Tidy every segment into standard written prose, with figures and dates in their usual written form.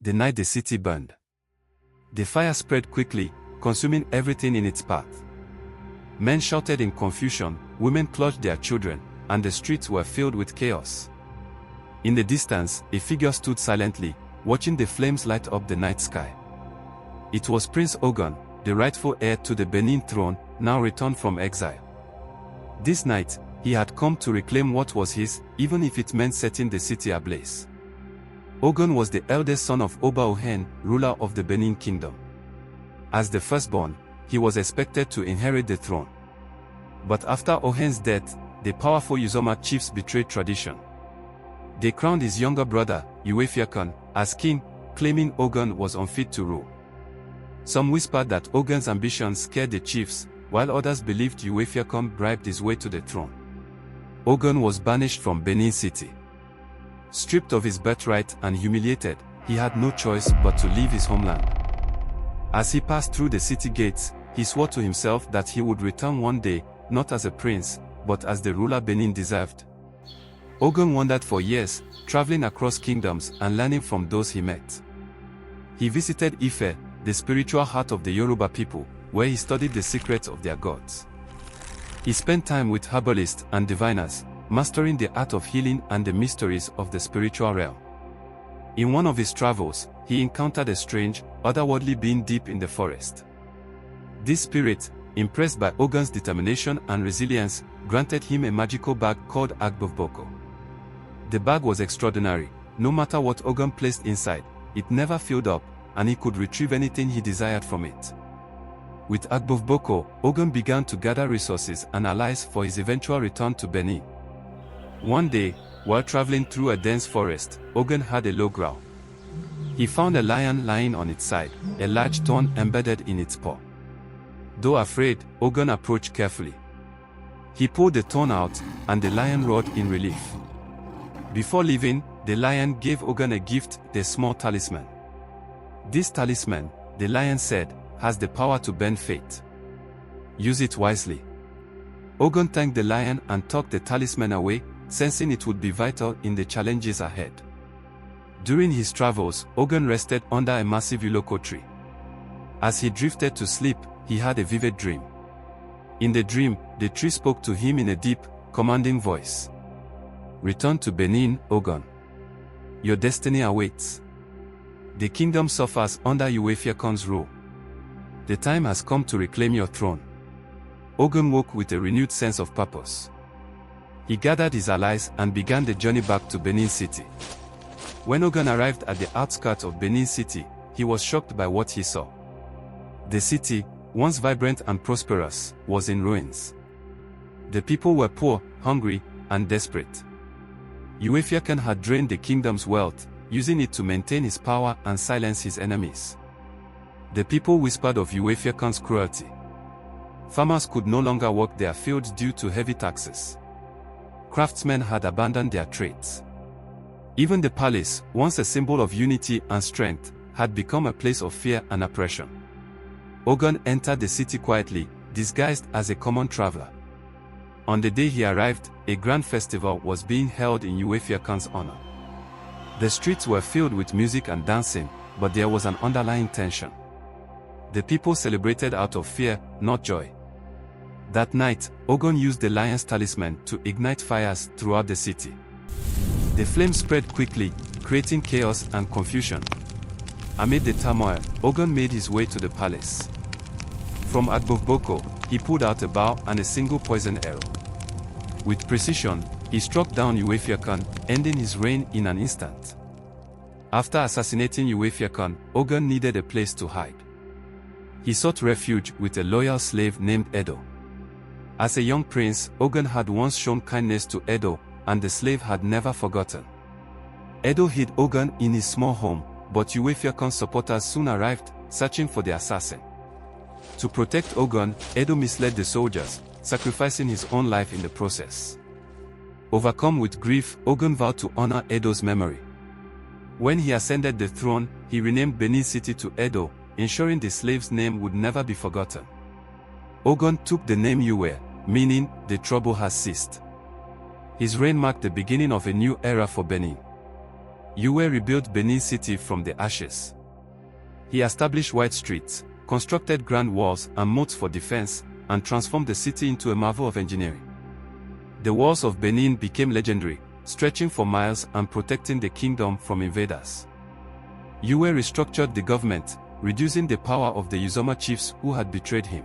the night the city burned. The fire spread quickly, consuming everything in its path. Men shouted in confusion, women clutched their children, and the streets were filled with chaos. In the distance, a figure stood silently, watching the flames light up the night sky. It was Prince Ogun, the rightful heir to the Benin throne, now returned from exile. This night, he had come to reclaim what was his, even if it meant setting the city ablaze. Ogun was the eldest son of Oba Ohen, ruler of the Benin kingdom. As the firstborn, he was expected to inherit the throne. But after Ohen's death, the powerful Uzoma chiefs betrayed tradition. They crowned his younger brother, Ewuare, as king, claiming Ogun was unfit to rule. Some whispered that Ogun's ambitions scared the chiefs, while others believed Ewuare bribed his way to the throne. Ogun was banished from Benin City. Stripped of his birthright and humiliated, he had no choice but to leave his homeland. As he passed through the city gates, he swore to himself that he would return one day, not as a prince, but as the ruler Benin deserved. Ogun wandered for years, traveling across kingdoms and learning from those he met. He visited Ife, the spiritual heart of the Yoruba people, where he studied the secrets of their gods. He spent time with herbalists and diviners, mastering the art of healing and the mysteries of the spiritual realm. In one of his travels, he encountered a strange, otherworldly being deep in the forest. This spirit, impressed by Ogun's determination and resilience, granted him a magical bag called Agbovboko. The bag was extraordinary. No matter what Ogun placed inside, it never filled up, and he could retrieve anything he desired from it. With Agbovboko, Ogun began to gather resources and allies for his eventual return to Benin. One day, while traveling through a dense forest, Ogun heard a low growl. He found a lion lying on its side, a large thorn embedded in its paw. Though afraid, Ogun approached carefully. He pulled the thorn out, and the lion roared in relief. Before leaving, the lion gave Ogun a gift, a small talisman. This talisman, the lion said, has the power to bend fate. Use it wisely. Ogun thanked the lion and tucked the talisman away, sensing it would be vital in the challenges ahead. During his travels, Ogun rested under a massive Uloko tree. As he drifted to sleep, he had a vivid dream. In the dream, the tree spoke to him in a deep, commanding voice. Return to Benin, Ogun. Your destiny awaits. The kingdom suffers under Ewuare's rule. The time has come to reclaim your throne. Ogun woke with a renewed sense of purpose. He gathered his allies and began the journey back to Benin City. When Ogun arrived at the outskirts of Benin City, he was shocked by what he saw. The city, once vibrant and prosperous, was in ruins. The people were poor, hungry, and desperate. Ewuare had drained the kingdom's wealth, using it to maintain his power and silence his enemies. The people whispered of Ewuare's cruelty. Farmers could no longer work their fields due to heavy taxes. Craftsmen had abandoned their trades. Even the palace, once a symbol of unity and strength, had become a place of fear and oppression. Ogun entered the city quietly, disguised as a common traveler. On the day he arrived, a grand festival was being held in Ewuare's honor. The streets were filled with music and dancing, but there was an underlying tension. The people celebrated out of fear, not joy. That night, Ogun used the lion's talisman to ignite fires throughout the city. The flames spread quickly, creating chaos and confusion. Amid the turmoil, Ogun made his way to the palace. From Agbovboko, he pulled out a bow and a single poisoned arrow. With precision, he struck down Ewuare, ending his reign in an instant. After assassinating Ewuare, Ogun needed a place to hide. He sought refuge with a loyal slave named Edo. As a young prince, Ogun had once shown kindness to Edo, and the slave had never forgotten. Edo hid Ogun in his small home, but Ewuare's supporters soon arrived, searching for the assassin. To protect Ogun, Edo misled the soldiers, sacrificing his own life in the process. Overcome with grief, Ogun vowed to honor Edo's memory. When he ascended the throne, he renamed Benin City to Edo, ensuring the slave's name would never be forgotten. Ogun took the name Ewuare, meaning, the trouble has ceased. His reign marked the beginning of a new era for Benin. Ewuare rebuilt Benin City from the ashes. He established wide streets, constructed grand walls and moats for defense, and transformed the city into a marvel of engineering. The walls of Benin became legendary, stretching for miles and protecting the kingdom from invaders. Ewuare restructured the government, reducing the power of the Uzoma chiefs who had betrayed him.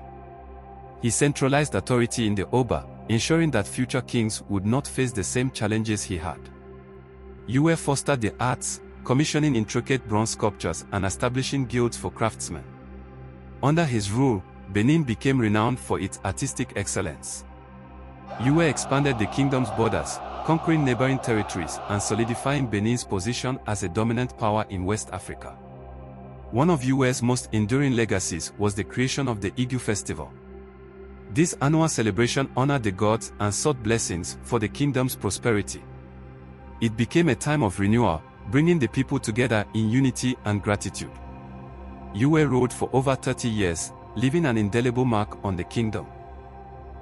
He centralized authority in the Oba, ensuring that future kings would not face the same challenges he had. Ewuare fostered the arts, commissioning intricate bronze sculptures and establishing guilds for craftsmen. Under his rule, Benin became renowned for its artistic excellence. Ewuare expanded the kingdom's borders, conquering neighboring territories and solidifying Benin's position as a dominant power in West Africa. One of Ewuare's most enduring legacies was the creation of the Ewuare festival. This annual celebration honored the gods and sought blessings for the kingdom's prosperity. It became a time of renewal, bringing the people together in unity and gratitude. Ewuare ruled for over 30 years, leaving an indelible mark on the kingdom.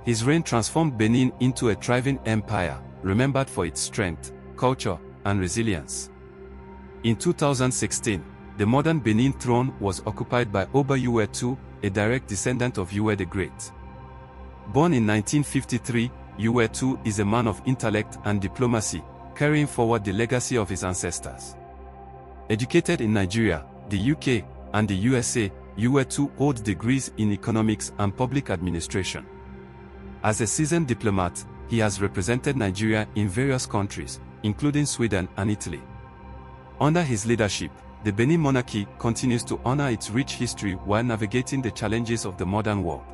His reign transformed Benin into a thriving empire, remembered for its strength, culture, and resilience. In 2016, the modern Benin throne was occupied by Oba Ewuare II, a direct descendant of Ewuare the Great. Born in 1953, Ewuare II is a man of intellect and diplomacy, carrying forward the legacy of his ancestors. Educated in Nigeria, the UK, and the USA, Ewuare II holds degrees in economics and public administration. As a seasoned diplomat, he has represented Nigeria in various countries, including Sweden and Italy. Under his leadership, the Benin monarchy continues to honor its rich history while navigating the challenges of the modern world.